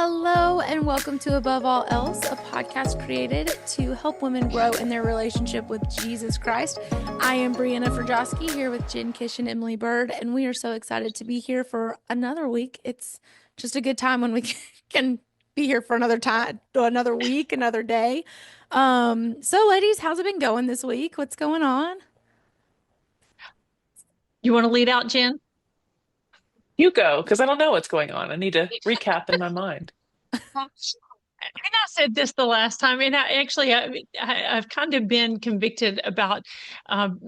Hello and welcome to Above All Else, a podcast created to help women grow in their relationship with Jesus Christ. I am Brianna Frajowski here with Jen Kish and Emily Bird, and we are so excited to be here for another week. It's just a good time when we can be here for another time, another week, another day. So ladies, how's it been going this week? What's going on? You want to lead out, Jen? You go, because I don't know what's going on. I need to recap in my mind. And I said this the last time, and I've kind of been convicted about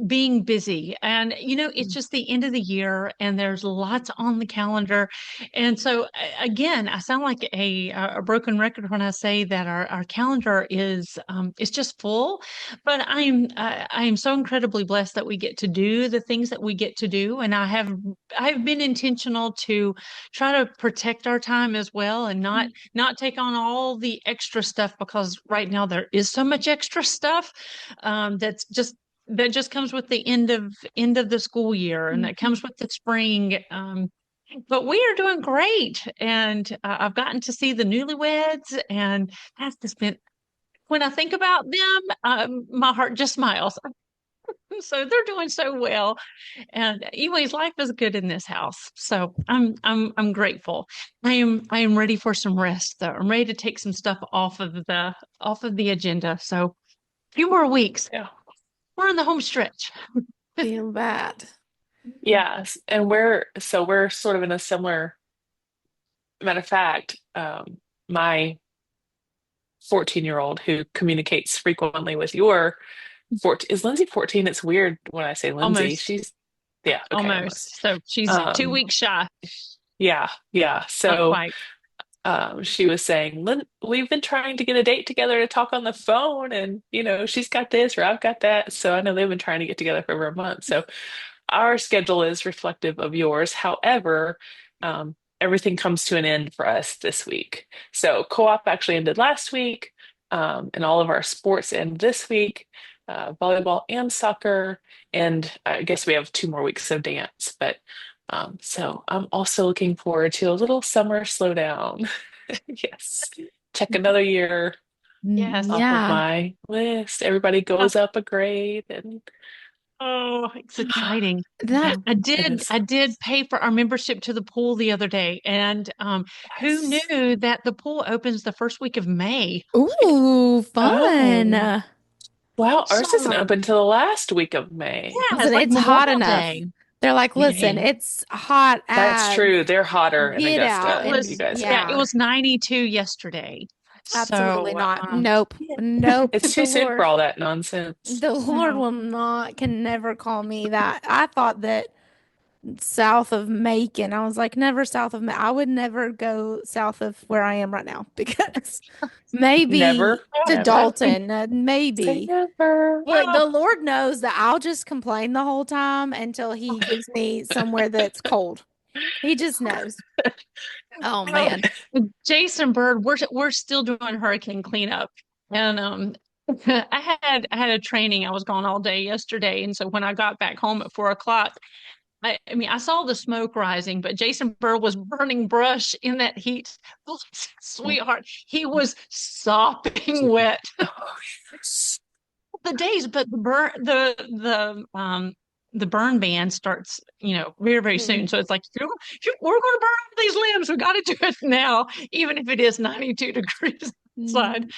being busy. And, it's just the end of the year, and there's lots on the calendar. And so, again, I sound like a broken record when I say that our calendar is just full. But I am so incredibly blessed that we get to do the things that we get to do, and I've been intentional to try to protect our time as well, and not take on all the extra stuff, because right now there is so much extra stuff that just comes with the end of the school year, and that comes with the spring. But we are doing great, and I've gotten to see the newlyweds, and that's just been, when I think about them, my heart just smiles. So they're doing so well, and anyways, life is good in this house. So I'm grateful. I am ready for some rest though. I'm ready to take some stuff off of the agenda. So a few more weeks. Yeah. We're in the home stretch. Feel bad. Yes. And we're sort of in a similar matter of fact, my 14-year-old who communicates frequently with your 14, is Lindsay 14? It's weird when I say Lindsay. Almost, She's, yeah, okay, almost. almost. So she's two Um, weeks shy. yeah, yeah. Not So quite. she was saying, we've been trying to get a date together to talk on the phone, and she's got this or I've got that. So I know they've been trying to get together for over a month. So our schedule is reflective of yours. However, everything comes to an end for us this week. So co-op actually ended last week, and all of our sports end this week, volleyball and soccer, and I guess we have 2 more weeks of dance. But so I'm also looking forward to a little summer slowdown. Yes. Check another year Yes. off of Yeah, my list. Everybody Oh, goes up a grade and oh, it's exciting. that I it did is. I did pay for our membership to the pool the other day, and who Yes. knew that the pool opens the first week of May? ooh, Oh, fun. wow. Ours isn't So open until the last week of May. yeah, Listen, it's like it's hot Memorial enough. Day. They're like, listen, Yay. it's hot That's as true. They're hotter in get Augusta, out. It and And you was, guys yeah, are. it yeah, was 92 yesterday. absolutely So not. Nope. Yeah. Nope. It's too soon for all that nonsense. The Lord no. will not, can never call me that. I thought that south of Macon, I was like, never south of I would never go south of where I am right now because maybe Never, to never. Dalton, Say maybe. never. Look, the Lord knows that I'll just complain the whole time until He gives me somewhere that's cold. He just knows. Oh Well, man. Jason Bird, we're still doing hurricane cleanup, and I had a training. I was gone all day yesterday, and so when I got back home at 4 o'clock, I mean, I saw the smoke rising, but Jason Burr was burning brush in that heat. Oh, sweetheart, he was sopping wet. Oh, yes. The days, but the burn ban starts, very, very soon. So it's like, we're going to burn all these limbs. We got to do it now, even if it is 92 degrees outside. Mm.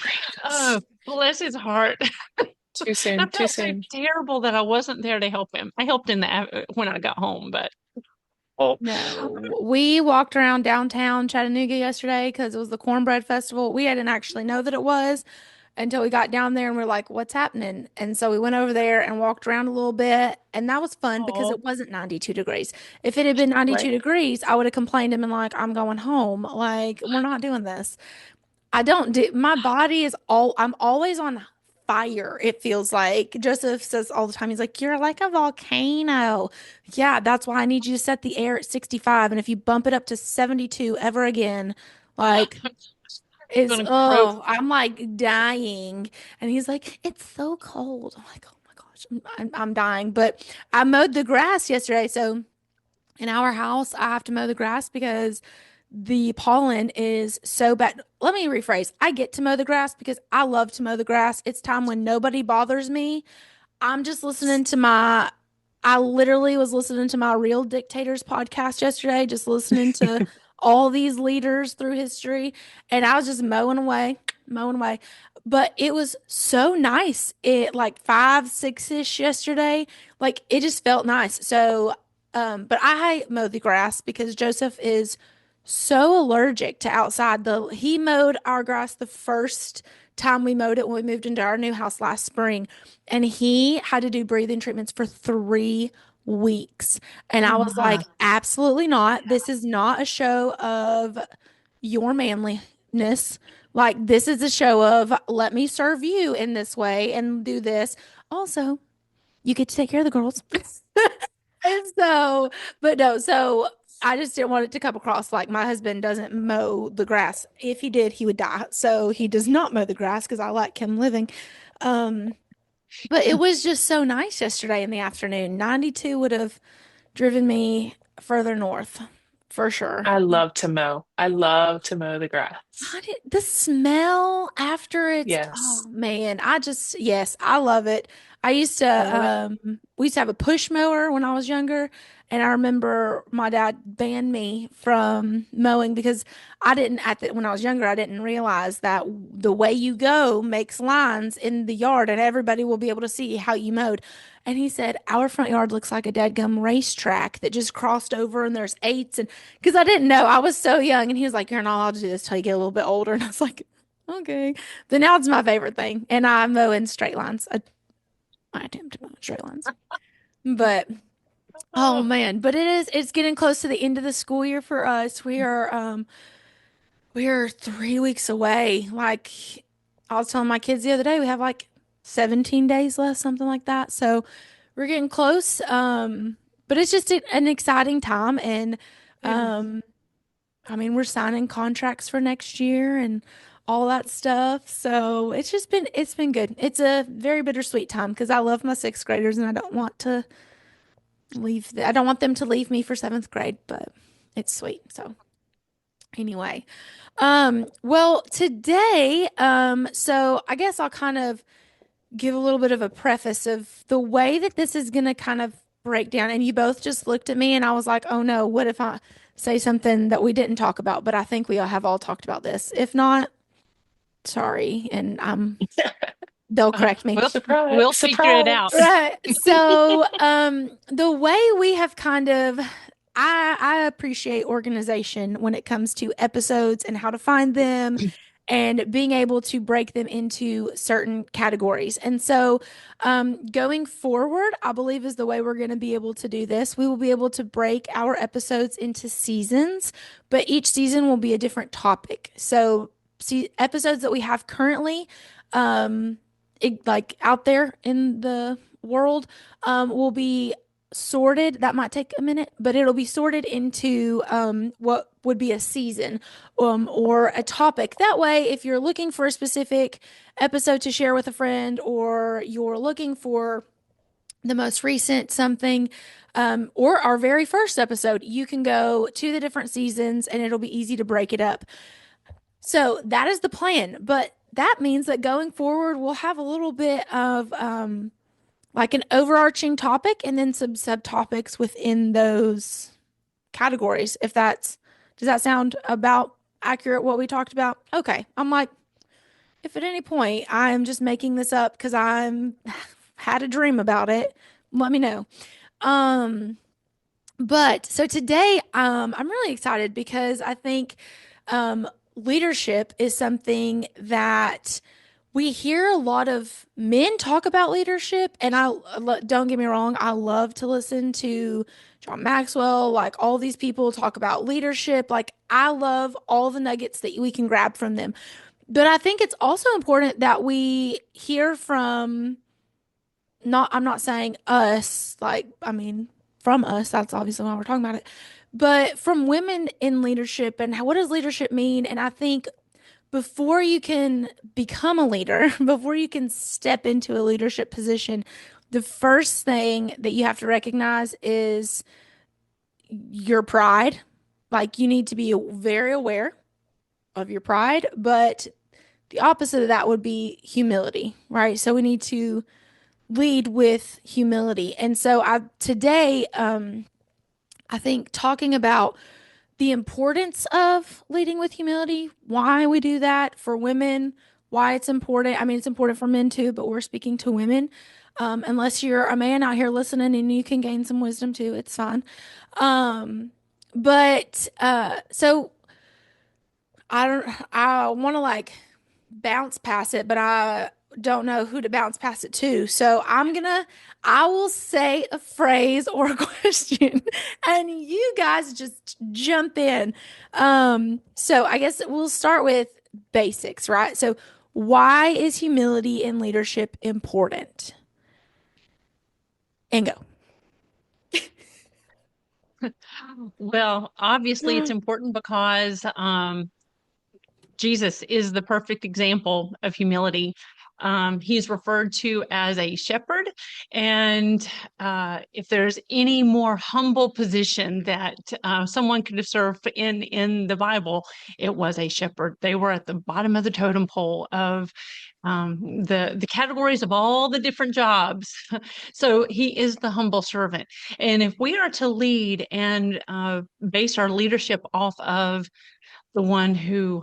Oh, bless his heart. Too I soon, too felt so soon. terrible that I wasn't there to help him. I helped him when I got home, but oh, No, we walked around downtown Chattanooga yesterday because it was the Cornbread Festival. We didn't actually know that it was until we got down there and we're like, what's happening? And so we went over there and walked around a little bit, and that was fun because oh, it wasn't 92 degrees. If it had been 92 Right. degrees, I would have complained and been like, I'm going home. Like, we're not doing this. I don't do my body is I'm always on fire. It feels like Joseph says all the time, he's like, you're like a volcano. Yeah, that's why I need you to set the air at 65. And if you bump it up to 72 ever again, like it's gonna croak. oh, I'm like dying. And he's like, it's so cold. I'm like, oh my gosh, I'm dying. But I mowed the grass yesterday, so in our house, I have to mow the grass because the pollen is so bad. Let me rephrase. I get to mow the grass because I love to mow the grass. It's time when nobody bothers me. I'm just listening to I literally was listening to my Real Dictators podcast yesterday, just listening to all these leaders through history. And I was just mowing away, mowing away. But it was so nice. It like 5, 6-ish yesterday. Like it just felt nice. So, but I mow the grass because Joseph is so allergic to outside. He mowed our grass the first time we mowed it when we moved into our new house last spring, and he had to do breathing treatments for 3 weeks. And I was like, absolutely not. This is not a show of your manliness. Like, this is a show of let me serve you in this way and do this. Also, you get to take care of the girls. And so, but no, so I just didn't want it to come across like my husband doesn't mow the grass. If he did, he would die. So he does not mow the grass because I like him living. Um, but it was just so nice yesterday in the afternoon. 92 would have driven me further north for sure. I love to mow. I love to mow the grass. The smell after it's, oh Yes. man, yes, I love it. I love it. We used to have a push mower when I was younger. And I remember my dad banned me from mowing because when I was younger, I didn't realize that the way you go makes lines in the yard and everybody will be able to see how you mowed. And he said, our front yard looks like a dadgum racetrack that just crossed over and there's eights. And because I didn't know, I was so young. And he was like, you're not allowed to do this till you get a little bit older. And I was like, okay. But now it's my favorite thing. And I mow in straight lines. I attempt to mow in straight lines. But oh Oh, man, but it's getting close to the end of the school year for us. We are 3 weeks away. Like I was telling my kids the other day, we have like 17 days left, something like that. So we're getting close. But it's just an exciting time. And it is. um, I mean, we're signing contracts for next year and all that stuff. So it's been good. It's a very bittersweet time because I love my sixth graders and I don't want them to leave me for seventh grade, but it's sweet. So anyway, well, today, so I guess I'll kind of give a little bit of a preface of the way that this is going to kind of break down. And you both just looked at me and I was like, oh no, what if I say something that we didn't talk about? But I think we all have all talked about this. If not, sorry. And they'll correct me. We'll Surprise. we'll figure it out. Surprise. Right. So, the way we have kind of, I appreciate organization when it comes to episodes and how to find them and being able to break them into certain categories. And so, going forward, I believe is the way we're going to be able to do this. We will be able to break our episodes into seasons, but each season will be a different topic. So, see, episodes that we have currently, like out there in the world, will be sorted. That might take a minute, but it'll be sorted into what would be a season or a topic. That way, if you're looking for a specific episode to share with a friend or you're looking for the most recent something or our very first episode, you can go to the different seasons and it'll be easy to break it up. So that is the plan. But that means that going forward, we'll have a little bit of like an overarching topic and then some subtopics within those categories. Does that sound about accurate what we talked about? Okay. I'm like, if at any point I'm just making this up because I'm had a dream about it, let me know. Um, but so today, I'm really excited because I think leadership is something that we hear a lot of men talk about leadership. And don't get me wrong, I love to listen to John Maxwell, like all these people talk about leadership. Like I love all the nuggets that we can grab from them. But I think it's also important that we hear from I'm not saying us, like, I mean, from us, that's obviously why we're talking about it, but from women in leadership and what does leadership mean? And I think before you can become a leader, before you can step into a leadership position, the first thing that you have to recognize is your pride. like you need to be very aware of your pride, but the opposite of that would be humility, right? So we need to lead with humility. And so I today I think talking about the importance of leading with humility, why we do that for women, why it's important. I mean, it's important for men too, but we're speaking to women. Unless you're a man out here listening and you can gain some wisdom too, it's fine. Um, so I want to like bounce past it, but I don't know who to bounce past it to. So I will say a phrase or a question and you guys just jump in. So I guess we'll start with basics, right? So why is humility in leadership important? And go. Well, obviously it's important because Jesus is the perfect example of humility. He's referred to as a shepherd, and if there's any more humble position that someone could have served in the Bible, it was a shepherd. They were at the bottom of the totem pole of the categories of all the different jobs. So he is the humble servant, and if we are to lead and base our leadership off of the one who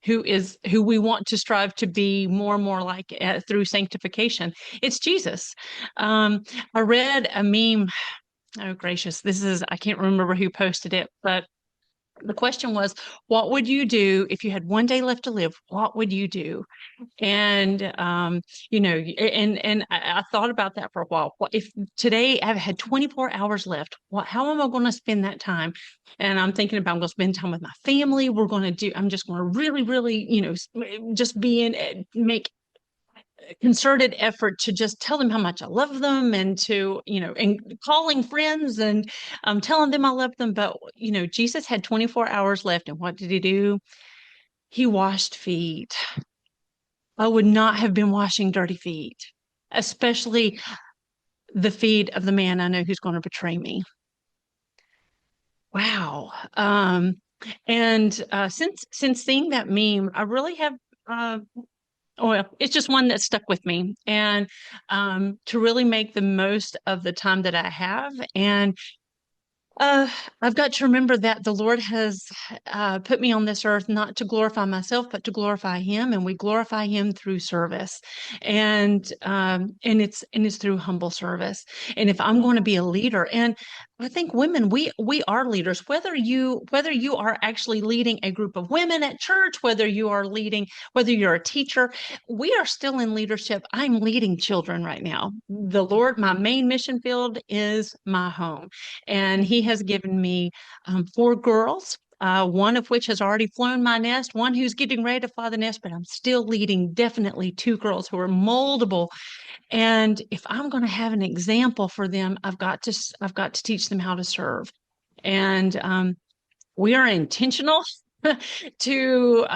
we want to strive to be more and more like through sanctification. It's Jesus. I read a meme. Oh, gracious. I can't remember who posted it, but the question was, what would you do if you had one day left to live? What would you do? And I thought about that for a while. What if today I've had 24 hours left? How am I going to spend that time? And I'm thinking about I'm going to spend time with my family. I'm just going to really, really, just be make concerted effort to just tell them how much I love them and and calling friends and telling them I love them. But, Jesus had 24 hours left. And what did he do? He washed feet. I would not have been washing dirty feet, especially the feet of the man I know who's going to betray me. Wow. And since seeing that meme, I really have well, it's just one that stuck with me, and to really make the most of the time that I have. And Uh, I've got to remember that the Lord has put me on this earth not to glorify myself, but to glorify Him, and we glorify Him through service, and it's through humble service. And if I'm going to be a leader, and I think women, we are leaders. Whether you are actually leading a group of women at church, whether you're a teacher, we are still in leadership. I'm leading children right now. The Lord, my main mission field is my home. And he has given me four girls, one of which has already flown my nest, one who's getting ready to fly the nest, but I'm still leading definitely two girls who are moldable. And if I'm going to have an example for them, I've got to teach them how to serve. And we are intentional to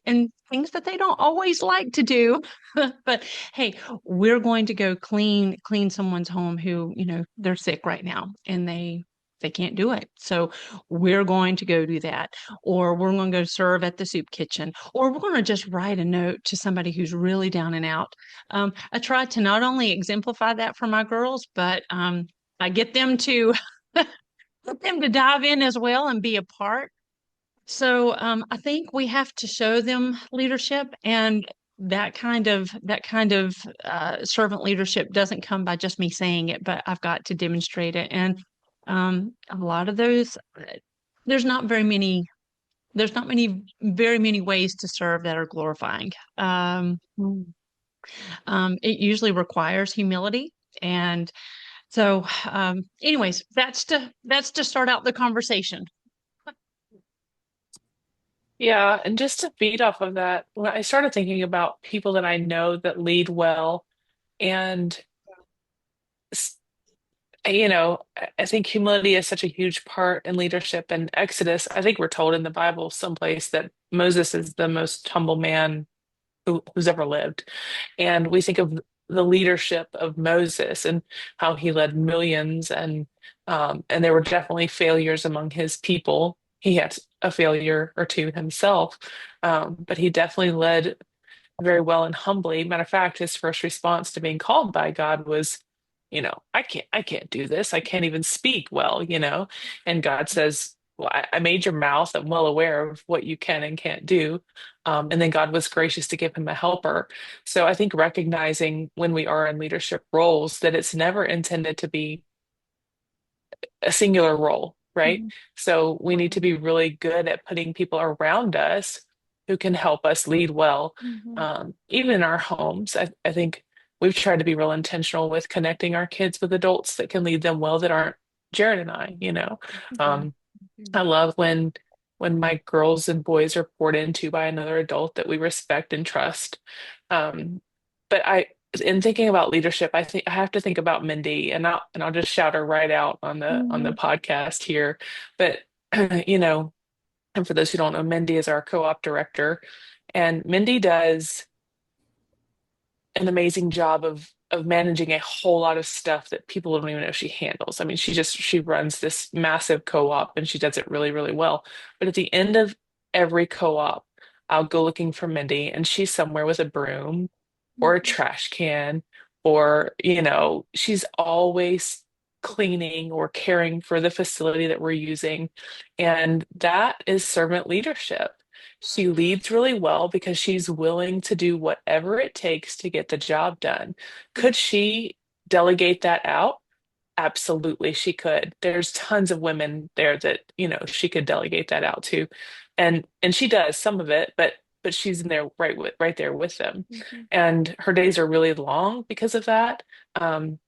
and things that they don't always like to do. But hey, we're going to go clean someone's home who, they're sick right now and they can't do it. So we're going to go do that, or we're going to go serve at the soup kitchen, or we're going to just write a note to somebody who's really down and out. I try to not only exemplify that for my girls, but I get them to get them to dive in as well and be a part. So I think we have to show them leadership, and that kind of servant leadership doesn't come by just me saying it, but I've got to demonstrate it. And a lot of those, there's not very many. There's not many, very many ways to serve that are glorifying. It usually requires humility, and so, anyways, that's to start out the conversation. Yeah, and just to feed off of that, when I started thinking about people that I know that lead well, and s- I think humility is such a huge part in leadership. In Exodus, I think we're told in the Bible someplace that Moses is the most humble man who's ever lived. And we think of the leadership of Moses and how he led millions, and there were definitely failures among his people. he had a failure or two himself, but he definitely led very well and humbly. Matter of fact, his first response to being called by God was, I can't do this. I can't even speak well, And God says, well, I made your mouth. I'm well aware of what you can and can't do. And then God was gracious to give him a helper. So I think recognizing when we are in leadership roles that it's never intended to be a singular role, right? Mhm. So we need to be really good at putting people around us who can help us lead well. Mhm. Even in our homes, I think we've tried to be real intentional with connecting our kids with adults that can lead them well that aren't Jared and I. Mhm. Um, I love when my girls and boys are poured into by another adult that we respect and trust. Um, but in thinking about leadership, I think I have to think about Mindy, and I'll just shout her right out on the Mhm. podcast here. But you know, and for those who don't know, Mindy is our co-op director, and Mindy does an amazing job of managing a whole lot of stuff that people don't even know she handles. I mean, she runs this massive co-op and she does it really, really well. But at the end of every co-op, I'll go looking for Mindy and she's somewhere with a broom or a Mhm. trash can or, she's always cleaning or caring for the facility that we're using. And that is servant leadership. She leads really well because she's willing to do whatever it takes to get the job done. Could she delegate that out? Absolutely, she could. There's tons of women there that, she could delegate that out to. And she does some of it, but she's in there right there with them. Mhm. And her days are really long because of that. Um,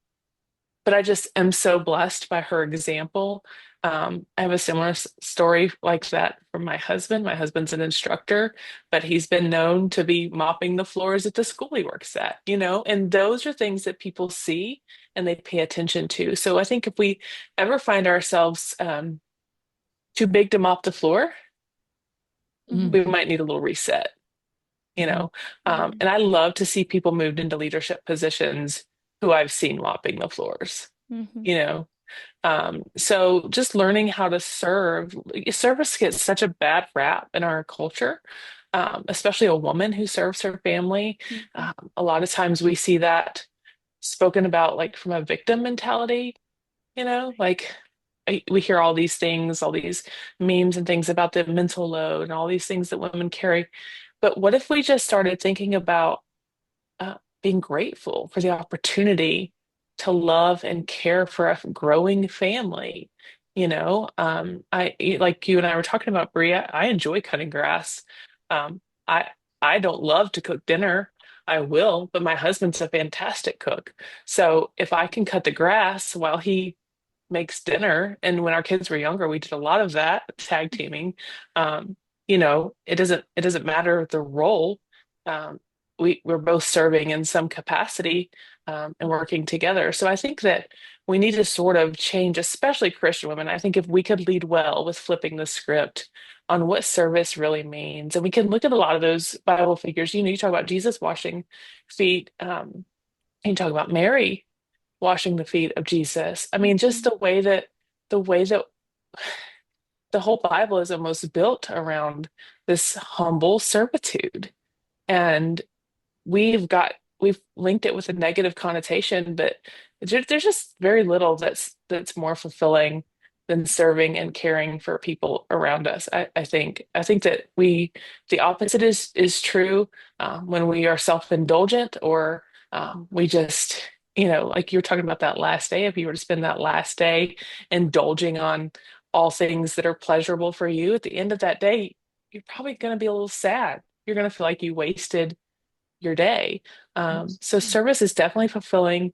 but I just am so blessed by her example. I have a similar story like that from my husband. My husband's an instructor, but he's been known to be mopping the floors at the school he works at, and those are things that people see and they pay attention to. So I think if we ever find ourselves too big to mop the floor, Mhm. we might need a little reset, you Mhm. know. Yeah. And I love to see people moved into leadership positions who I've seen mopping the floors, Mhm. you know. So just learning how to serve, service gets such a bad rap in our culture, especially a woman who serves her family. Mhm. A lot of times we see that spoken about like from a victim mentality, like we hear all these things, all these memes and things about the mental load and all these things that women carry. But what if we just started thinking about being grateful for the opportunity to love and care for a growing family. Like you and I were talking about, Bria, I enjoy cutting grass. Um, I I don't love to cook dinner. I will, but my husband's a fantastic cook. So if I can cut the grass while he makes dinner. And when our kids were younger, we did a lot of that tag teaming. Um, it doesn't matter the role. Um, we're both serving in some capacity and working together. So I think that we need to sort of change, especially Christian women. I think if we could lead well with flipping the script on what service really means, and we can look at a lot of those Bible figures. You talk about Jesus washing feet. You talk about Mary washing the feet of Jesus. I mean, just Mhm. the way that the whole Bible is almost built around this humble servitude. And we've linked it with a negative connotation, but there's just very little that's more fulfilling than serving and caring for people around us. I think that the opposite is true when we are self-indulgent or we just like you were talking about that last day. If you were to spend that last day indulging on all things that are pleasurable for you, at the end of that day, you're probably going to be a little sad. You're going to feel like you wasted your day. So service is definitely fulfilling.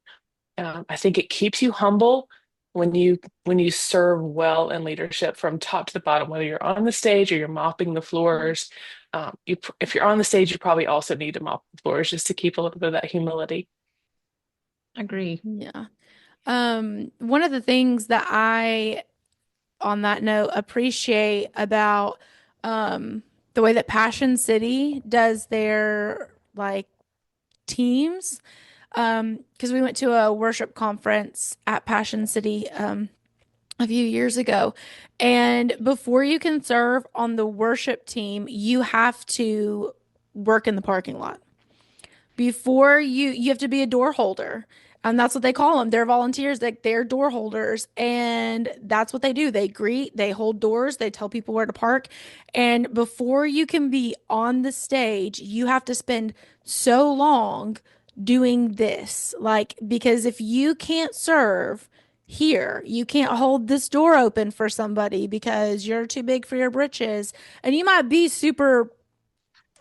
I think it keeps you humble when you serve well in leadership from top to the bottom, whether you're on the stage or you're mopping the floors. If you're on the stage, you probably also need to mop the floors just to keep a little bit of that humility. Agree. Yeah. One of the things that I, on that note, appreciate about the way that Passion City does their like teams, because we went to a worship conference at Passion City a few years ago. And before you can serve on the worship team, you have to work in the parking lot. Before you have to be a door holder. And that's what they call them. They're volunteers, like they're door holders. And that's what they do. They greet, they hold doors, they tell people where to park. And before you can be on the stage, you have to spend so long doing this. Like, because if you can't serve here, you can't hold this door open for somebody because you're too big for your britches. And you might be super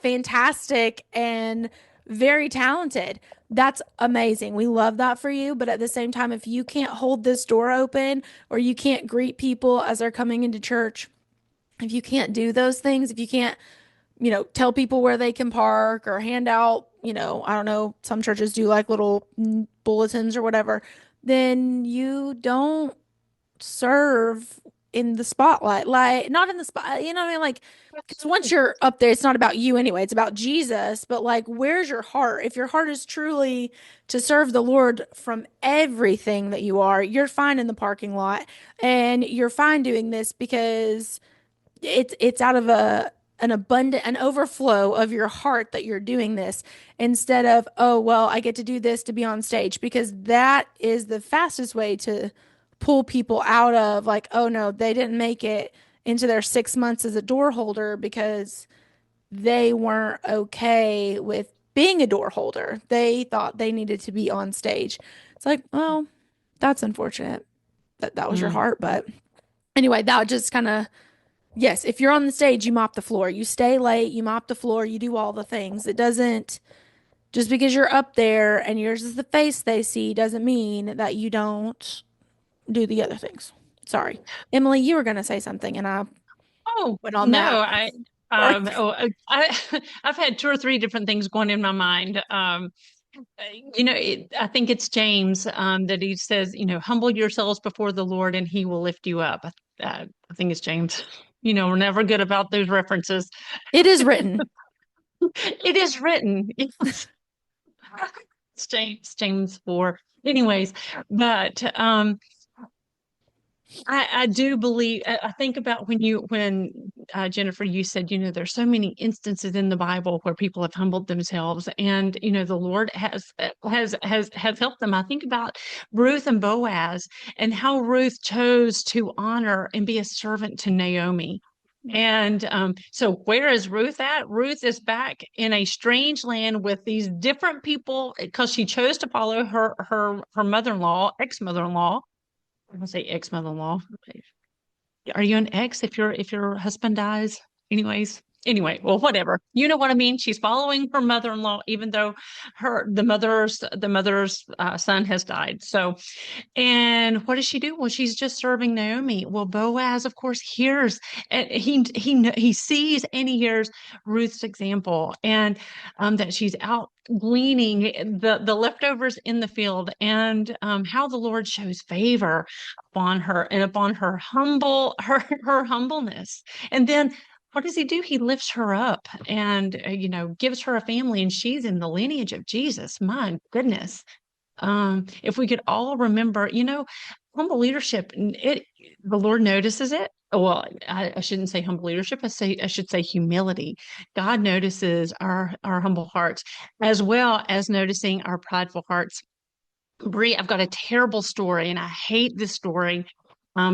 fantastic and very talented. That's amazing. We love that for you. But at the same time, if you can't hold this door open or you can't greet people as they're coming into church, if you can't do those things, if you can't, tell people where they can park or hand out, I don't know, some churches do like little bulletins or whatever, then you don't serve in the spotlight. Like, not in the spot, you know what I mean? Like, because once you're up there, it's not about you anyway, it's about Jesus. But like, where's your heart? If your heart is truly to serve the Lord from everything that you are, you're fine in the parking lot and you're fine doing this because it's out of an overflow of your heart that you're doing this instead of, oh, well, I get to do this to be on stage, because that is the fastest way to pull people out of, like, oh no, they didn't make it into their 6 months as a door holder because they weren't okay with being a door holder. They thought they needed to be on stage. It's like, well, that's unfortunate that that was your Mm. heart. But anyway, that just kind of, yes, if you're on the stage, you mop the floor. You stay late, you mop the floor, you do all the things. It doesn't, just because you're up there and yours is the face they see, doesn't mean that you don't do the other things. Sorry. Emily, you were going to say something and I Oh, went on no, that. Sorry. I've had two or three different things going in my mind. I think it's James that he says, humble yourselves before the Lord and he will lift you up. I think it's James. We're never good about those references. It is written. It is written. It's James 4. Anyways, but I do believe, I think about when Jennifer, you said, there's so many instances in the Bible where people have humbled themselves and, the Lord has helped them. I think about Ruth and Boaz and how Ruth chose to honor and be a servant to Naomi. And so where is Ruth at? Ruth is back in a strange land with these different people because she chose to follow her mother-in-law, ex-mother-in-law. I'm gonna say ex-mother-in-law. Are you an ex if your husband dies? Anyway, well, whatever. You know what I mean? She's following her mother-in-law, even though the mother's son has died. So, and what does she do? Well, she's just serving Naomi. Well, Boaz, of course, hears and he sees and he hears Ruth's example, and that she's out gleaning the leftovers in the field, and how the Lord shows favor upon her and upon her humbleness. And then what does he do? He lifts her up and gives her a family, and she's in the lineage of Jesus. My goodness. If we could all remember, humble leadership, the Lord notices it. Well, I shouldn't say humble leadership. I should say humility. God notices our humble hearts as well as noticing our prideful hearts. Bree, I've got a terrible story, and I hate this story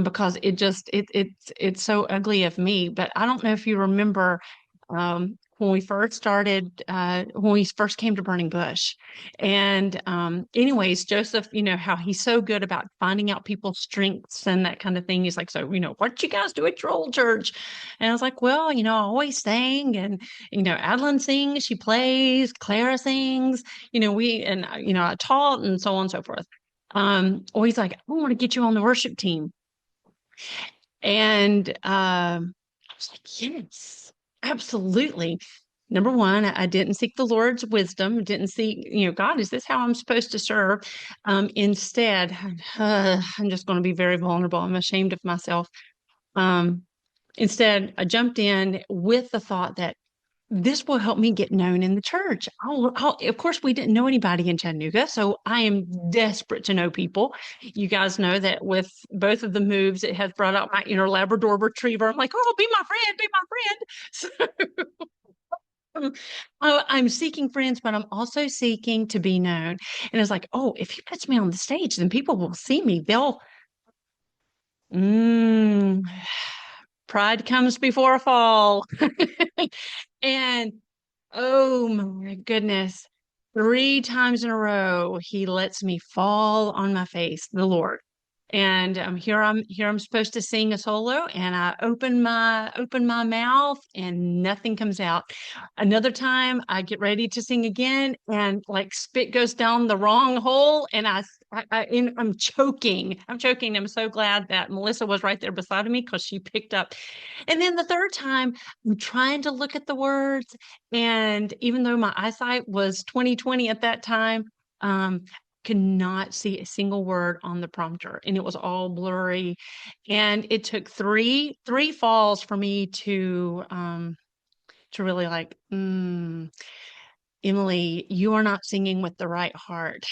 because it's so ugly of me. But I don't know if you remember when we first started, when we first came to Burning Bush. And anyways, Joseph, how he's so good about finding out people's strengths and that kind of thing. He's like, so, what did you guys do at your old church? And I was like, well, I always sang, and, Adeline sings, she plays, Clara sings, I taught, and so on and so forth. Or he's like, I want to get you on the worship team. And I was like, yes, absolutely. Number one, I didn't seek the Lord's wisdom, didn't seek, God, is this how I'm supposed to serve? Instead, I'm just going to be very vulnerable. I'm ashamed of myself. Um, Instead, I jumped in with the thought that this will help me get known in the church. Of course, we didn't know anybody in Chattanooga, so I am desperate to know people. You guys know that with both of the moves, it has brought out my inner Labrador retriever. I'm like, oh, be my friend, be my friend. So I'm seeking friends, but I'm also seeking to be known. And it's like, oh, if he puts me on the stage, then people will see me. Mm, pride comes before a fall. And oh my goodness. 3 times in a row, he lets me fall on my face, the Lord. And I'm supposed to sing a solo, and I open my mouth and nothing comes out. Another time I get ready to sing again, and like spit goes down the wrong hole, and I'm choking. I'm choking. I'm so glad that Melissa was right there beside me because she picked up. And then the third time, I'm trying to look at the words, and even though my eyesight was 20/20 at that time, could not see a single word on the prompter, and it was all blurry. And it took three falls for me to really like, Emily, you are not singing with the right heart.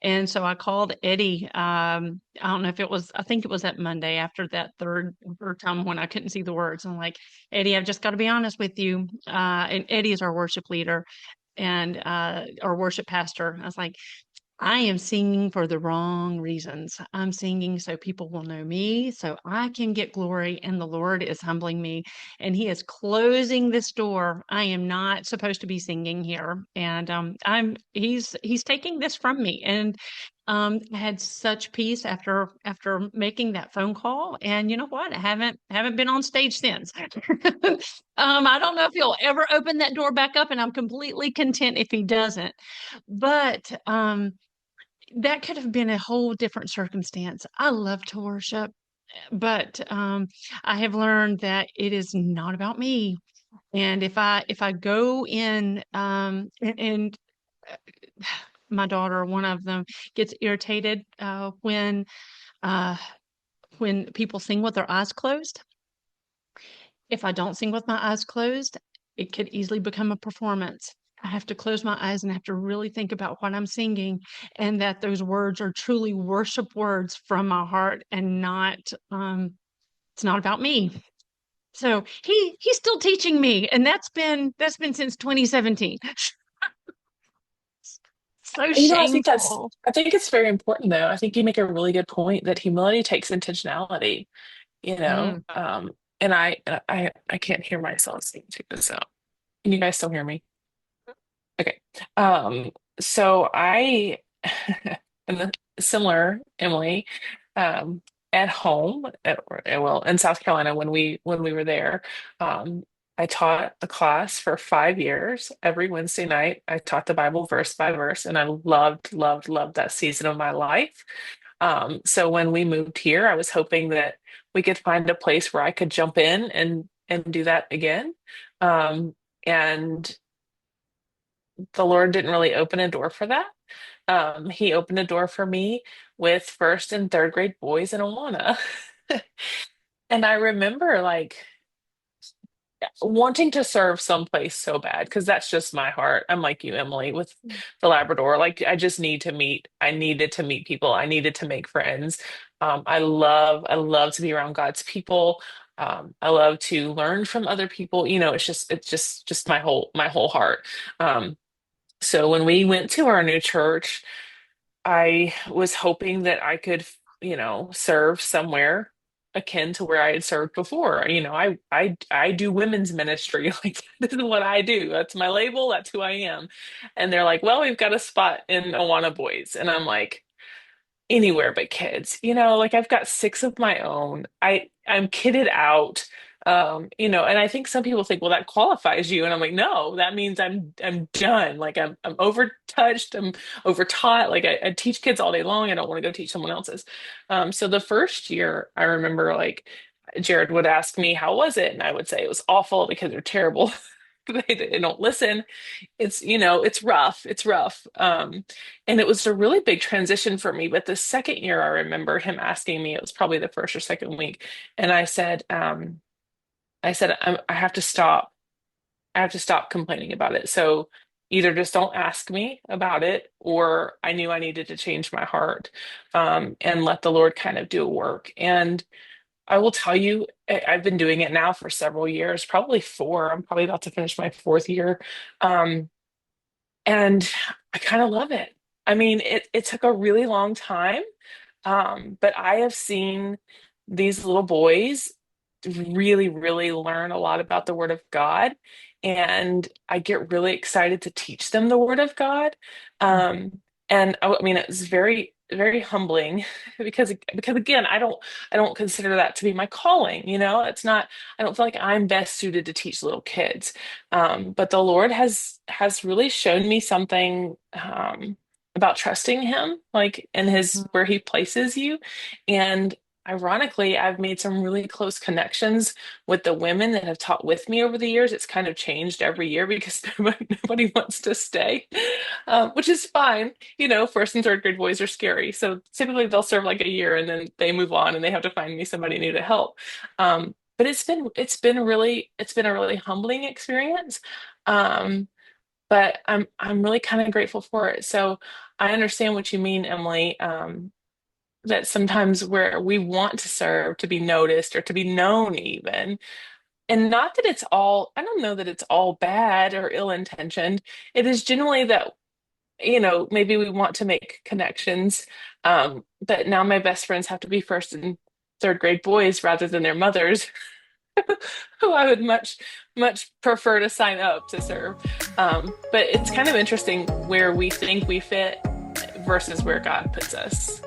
And so I called Eddie. I don't know if it was, I think it was that Monday after that third time when I couldn't see the words. I'm like, Eddie, I've just got to be honest with you. And Eddie is our worship leader and our worship pastor. I was like, I am singing for the wrong reasons. I'm singing so people will know me, so I can get glory, and the Lord is humbling me, and He is closing this door. I am not supposed to be singing here, and He's taking this from me, and I had such peace after making that phone call. And you know what? I haven't been on stage since. I don't know if He'll ever open that door back up, and I'm completely content if He doesn't. But that could have been a whole different circumstance. I love to worship, but I have learned that it is not about me. And if I go in and uh, my daughter, one of them, gets irritated uh, when people sing with their eyes closed. If I don't sing with my eyes closed, it could easily become a performance. I have to close my eyes and have to really think about what I'm singing, and that those words are truly worship words from my heart and not it's not about me. So he's still teaching me, and that's been since 2017. So shameful. I think it's very important though. I think you make a really good point that humility takes intentionality, you know. Mm. And I can't hear myself saying this out. Can you guys still hear me? Okay. So I and similar, Emily, um, at home well in South Carolina when we were there, um, I taught a class for 5 years. Every Wednesday night, I taught the Bible verse by verse, and I loved that season of my life. So when we moved here, I was hoping that we could find a place where I could jump in and do that again. And the Lord didn't really open a door for that. He opened a door for me with first and third grade boys in Awana. And I remember like wanting to serve someplace so bad because that's just my heart. I'm like you, Emily, with the Labrador. Like I needed to meet people. I needed to make friends. I love to be around God's people. I love to learn from other people. You know, just my whole heart. So when we went to our new church, I was hoping that I could, serve somewhere akin to where I had served before. You know, I do women's ministry. Like this is what I do. That's my label. That's who I am. And they're like, well, we've got a spot in Awana Boys. And I'm like, anywhere but kids. You know, like I've got six of my own. I'm kitted out. And I think some people think, well, that qualifies you. And I'm like, no, that means I'm done. Like I'm overtouched, I'm overtaught. Like I teach kids all day long. I don't want to go teach someone else's. So the first year I remember like Jared would ask me, how was it? And I would say it was awful because they're terrible. They don't listen. It's rough. It's rough. And it was a really big transition for me. But the second year, I remember him asking me, it was probably the first or second week. And I said, I have to stop. I have to stop complaining about it. So either just don't ask me about it, or I knew I needed to change my heart, and let the Lord kind of do a work. And I will tell you, I've been doing it now for several years, probably four. I'm probably about to finish my fourth year. Um, and I kind of love it. I mean, it took a really long time, but I have seen these little boys really, really learn a lot about the Word of God. And I get really excited to teach them the Word of God. Um, and I mean, it's very, very humbling because again, I don't consider that to be my calling, you know? It's not, I don't feel like I'm best suited to teach little kids. But the Lord has really shown me something about trusting him, like in his where he places you. And ironically, I've made some really close connections with the women that have taught with me over the years. It's kind of changed every year because nobody wants to stay, which is fine. You know, first and third grade boys are scary. So typically they'll serve like a year and then they move on and they have to find me somebody new to help. But it's been a really humbling experience. Um, but I'm really kind of grateful for it. So I understand what you mean, Emily. That sometimes where we want to serve, to be noticed or to be known even, and not that it's all, I don't know that it's all bad or ill-intentioned. It is generally that, maybe we want to make connections. But now my best friends have to be first and third grade boys rather than their mothers, who I would much, much prefer to sign up to serve. But it's kind of interesting where we think we fit versus where God puts us.